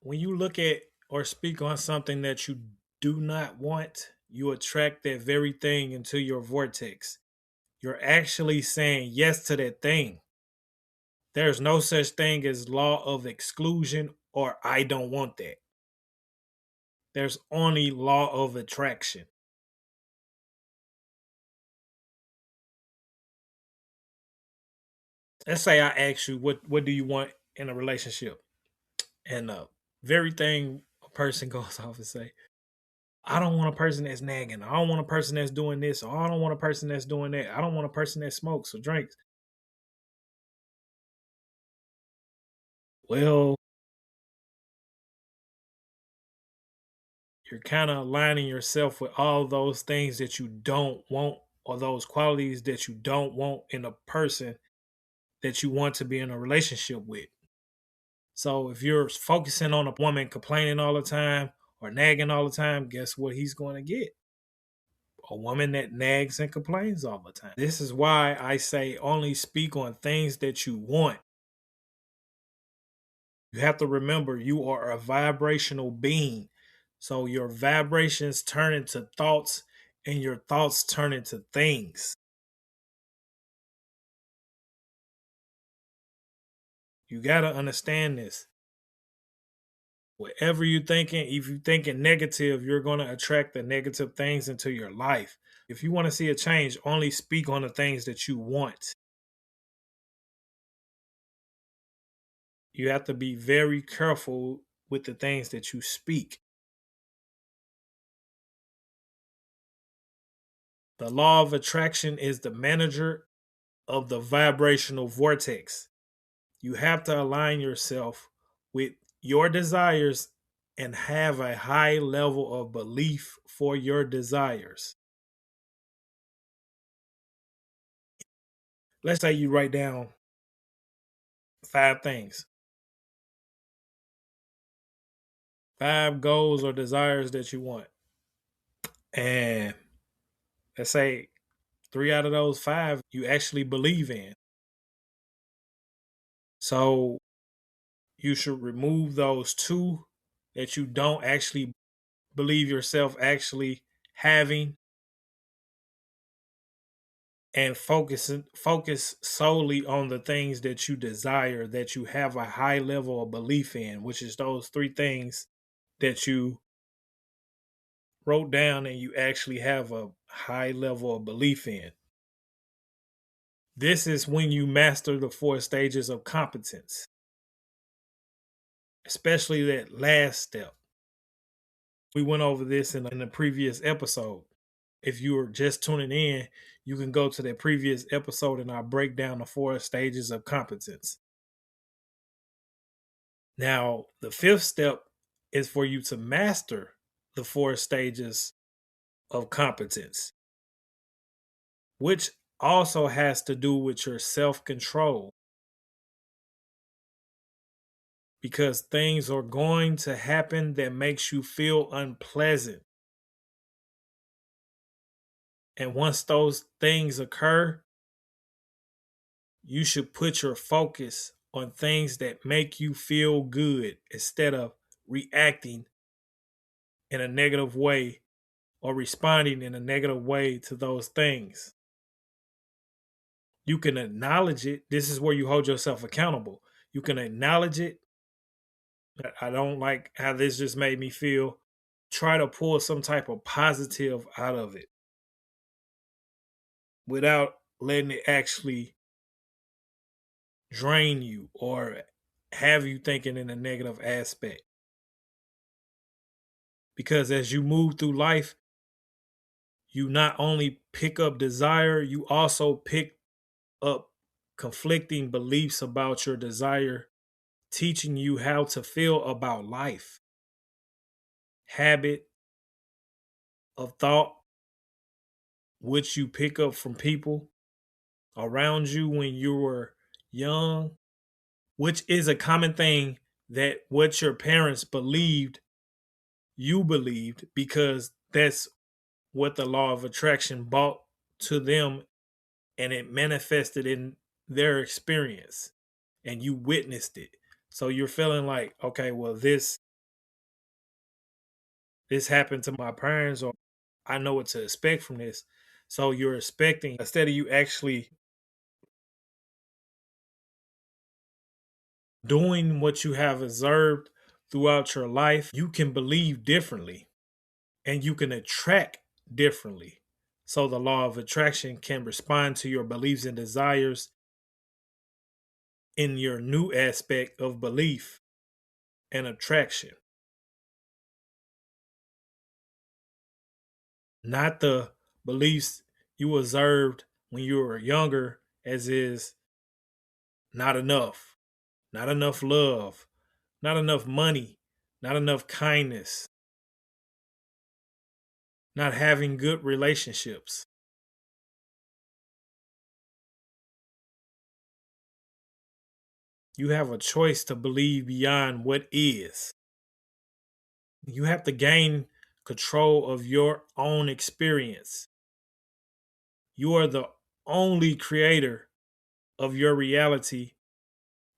when you look at or speak on something that you do not want, you attract that very thing into your vortex. You're actually saying yes to that thing. There's no such thing as law of exclusion or I don't want that. There's only law of attraction. Let's say I ask you what do you want in a relationship? And the very thing a person goes off and say, I don't want a person that's nagging. I don't want a person that's doing this. Or I don't want a person that's doing that. I don't want a person that smokes or drinks. Well, you're kind of aligning yourself with all those things that you don't want or those qualities that you don't want in a person that you want to be in a relationship with. So if you're focusing on a woman complaining all the time or nagging all the time, guess what he's going to get? A woman that nags and complains all the time. This is why I say only speak on things that you want. You have to remember you are a vibrational being. So your vibrations turn into thoughts and your thoughts turn into things. You got to understand this. Whatever you're thinking, if you're thinking negative, you're going to attract the negative things into your life. If you want to see a change, only speak on the things that you want. You have to be very careful with the things that you speak. The law of attraction is the manager of the vibrational vortex. You have to align yourself with your desires and have a high level of belief for your desires. Let's say you write down 5 things, 5 goals or desires that you want. And let's say 3 out of those 5 you actually believe in. So you should remove those 2 that you don't actually believe yourself actually having and focus solely on the things that you desire, that you have a high level of belief in, which is those 3 things that you wrote down and you actually have a high level of belief in. This is when you master the 4 stages of competence, especially that last step. We went over this in the previous episode. If you were just tuning in, you can go to that previous episode and I'll break down the 4 stages of competence. Now, the 5th step is for you to master the 4 stages of competence, which also has to do with your self control. Because things are going to happen that makes you feel unpleasant. And once those things occur, you should put your focus on things that make you feel good instead of reacting in a negative way or responding in a negative way to those things. You can acknowledge it. This is where you hold yourself accountable. You can acknowledge it. I don't like how this just made me feel. Try to pull some type of positive out of it without letting it actually drain you or have you thinking in a negative aspect. Because as you move through life, you not only pick up desire, you also pick up conflicting beliefs about your desire, teaching you how to feel about life, habit of thought, which you pick up from people around you when you were young, which is a common thing that what your parents believed, you believed because that's what the law of attraction brought to them and it manifested in their experience and you witnessed it. So you're feeling like, okay, well, this this happened to my parents, or I know what to expect from this. So you're expecting, instead of you actually doing what you have observed throughout your life, you can believe differently and you can attract differently. So the law of attraction can respond to your beliefs and desires in your new aspect of belief and attraction, not the beliefs you observed when you were younger, as is not enough, not enough love, not enough money, not enough kindness, not having good relationships. You have a choice to believe beyond what is. You have to gain control of your own experience. You are the only creator of your reality,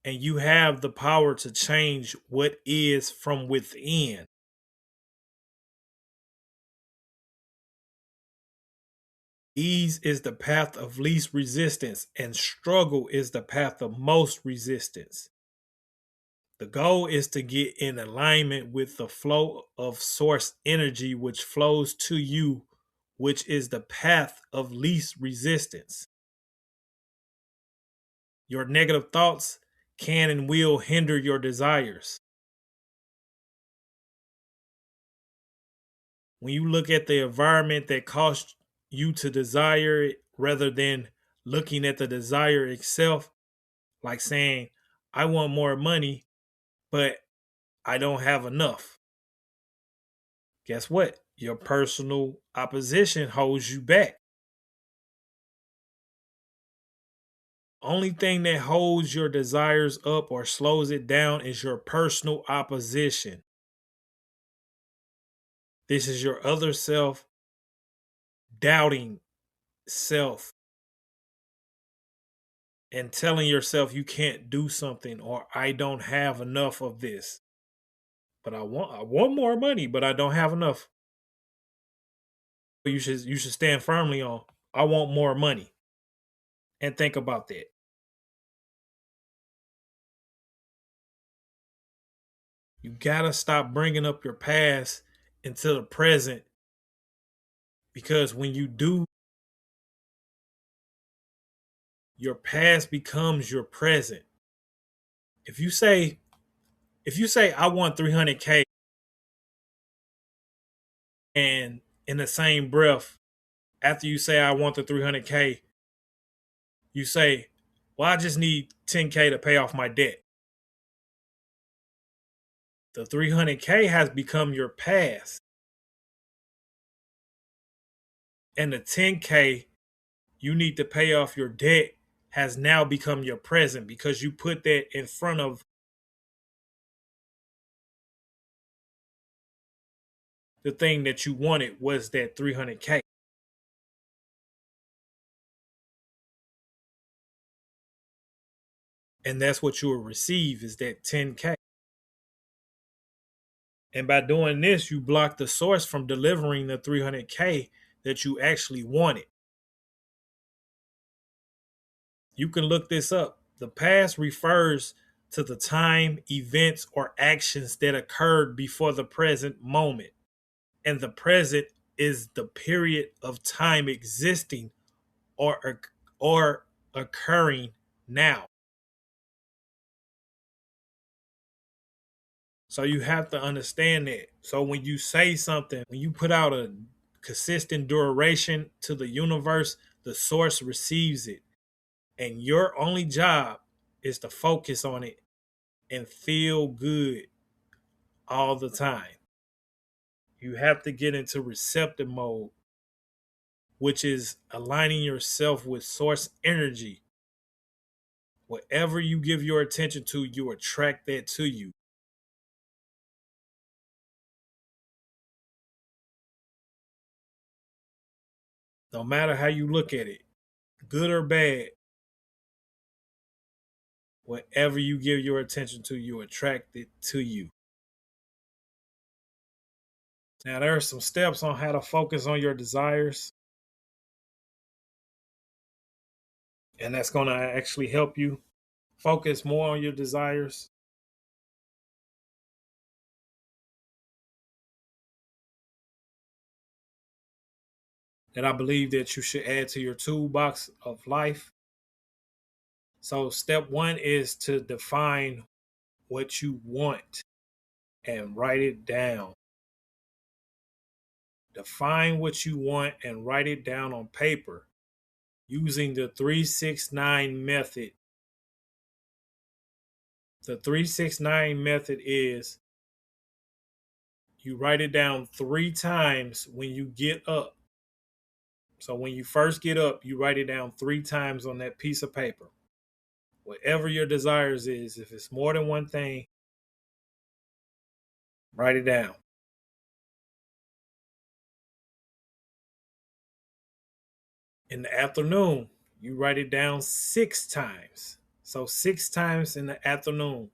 and you have the power to change what is from within. Ease is the path of least resistance, and struggle is the path of most resistance. The goal is to get in alignment with the flow of source energy which flows to you, which is the path of least resistance. Your negative thoughts can and will hinder your desires. When you look at the environment that caused you to desire it rather than looking at the desire itself, like saying, I want more money, but I don't have enough. Guess what? Your personal opposition holds you back. Only thing that holds your desires up or slows it down is your personal opposition. This is your other self doubting self and telling yourself you can't do something, or I don't have enough of this. But I want more money, but I don't have enough. You should stand firmly on I want more money and think about that. You got to stop bringing up your past into the present, because when you do, your past becomes your present. If you say I want 300K, and in the same breath after you say I want the 300K, you say, well, I just need 10K to pay off my debt. The 300K has become your past, and the 10K you need to pay off your debt has now become your present, because you put that in front of the thing that you wanted, was that 300K. And that's what you will receive, is that 10K. And by doing this, you block the source from delivering the 300K that you actually wanted. You can look this up. The past refers to the time, events, or actions that occurred before the present moment. And the present is the period of time existing or occurring now. So you have to understand that. So when you say something, when you put out a consistent duration to the universe, the source receives it. And your only job is to focus on it and feel good all the time. You have to get into receptive mode, which is aligning yourself with source energy. Whatever you give your attention to, you attract that to you. No matter how you look at it, good or bad, whatever you give your attention to, you attract it to you. Now, there are some steps on how to focus on your desires, and that's going to actually help you focus more on your desires. That I believe that you should add to your toolbox of life. So, step one is to define what you want and write it down. Define what you want and write it down on paper using the 369 method. The 369 method is you write it down 3 times when you get up. So when you first get up, you write it down 3 times on that piece of paper. Whatever your desires is, if it's more than one thing, write it down. In the afternoon, you write it down 6 times. So 6 times in the afternoon,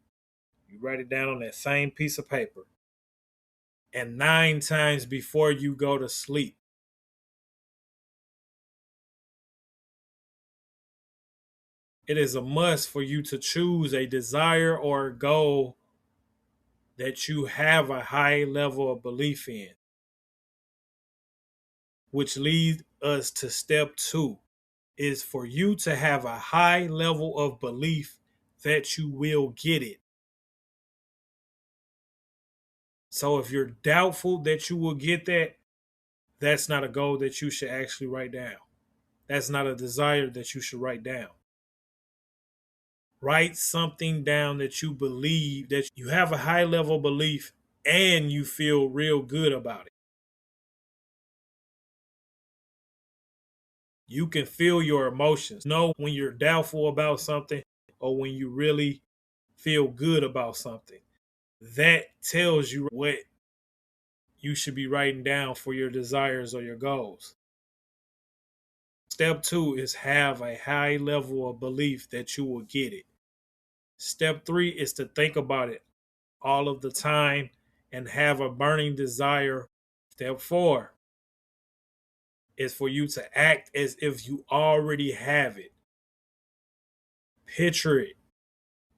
you write it down on that same piece of paper. And 9 times before you go to sleep. It is a must for you to choose a desire or a goal that you have a high level of belief in, which leads us to step two, is for you to have a high level of belief that you will get it. So if you're doubtful that you will get that, that's not a goal that you should actually write down. That's not a desire that you should write down. Write something down that you believe, that you have a high level belief and you feel real good about it. You can feel your emotions. Know when you're doubtful about something or when you really feel good about something. That tells you what you should be writing down for your desires or your goals. Step two is have a high level of belief that you will get it. Step three is to think about it all of the time and have a burning desire. Step four is for you to act as if you already have it. Picture it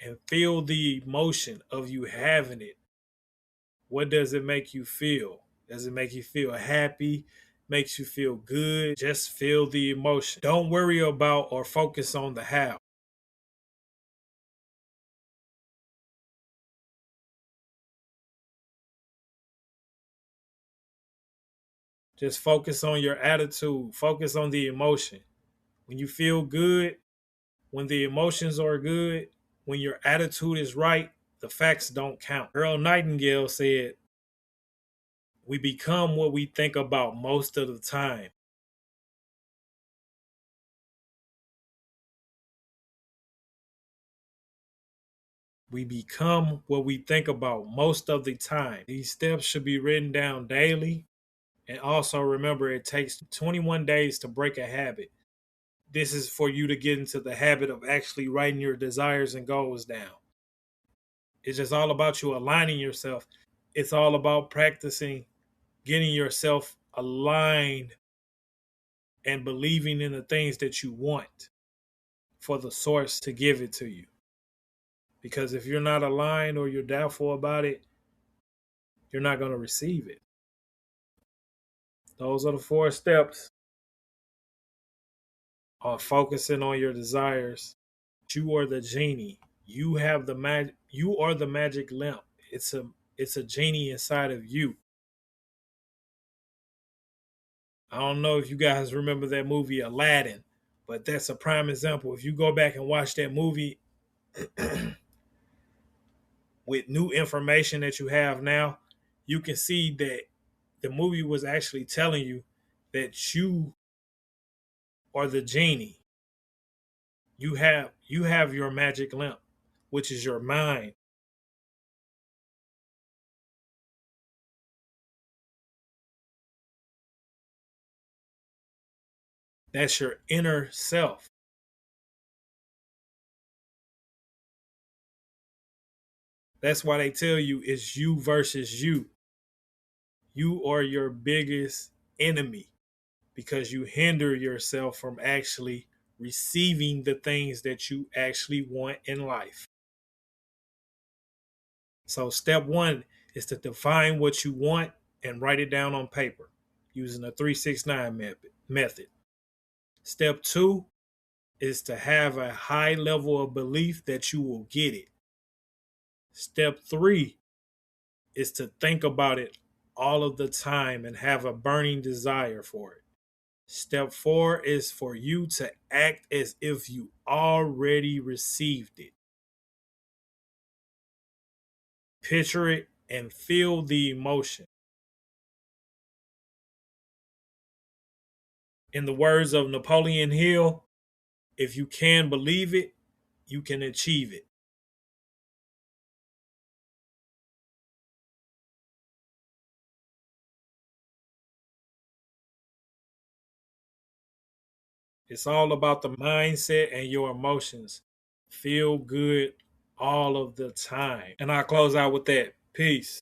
and feel the emotion of you having it. What does it make you feel? Does it make you feel happy? Makes you feel good? Just feel the emotion. Don't worry about or focus on the how. Just focus on your attitude. Focus on the emotion. When you feel good, when the emotions are good, when your attitude is right, the facts don't count. Earl Nightingale said, "We become what we think about most of the time." We become what we think about most of the time. These steps should be written down daily. And also remember, it takes 21 days to break a habit. This is for you to get into the habit of actually writing your desires and goals down. It's just all about you aligning yourself. It's all about practicing getting yourself aligned and believing in the things that you want for the source to give it to you. Because if you're not aligned or you're doubtful about it, you're not going to receive it. Those are the 4 steps on focusing on your desires. You are the genie. You have the magic. You are the magic lamp. It's a genie inside of you. I don't know if you guys remember that movie Aladdin, but that's a prime example. If you go back and watch that movie with new information that you have now, you can see that the movie was actually telling you that you are the genie. You have your magic lamp, which is your mind. That's your inner self. That's why they tell you it's you versus you. You are your biggest enemy because you hinder yourself from actually receiving the things that you actually want in life. So, step one is to define what you want and write it down on paper using the 369 method. Step two is to have a high level of belief that you will get it. Step three is to think about it all of the time and have a burning desire for it. Step four is for you to act as if you already received it. Picture it and feel the emotion. In the words of Napoleon Hill, if you can believe it, you can achieve it. It's all about the mindset and your emotions. Feel good all of the time. And I'll close out with that. Peace.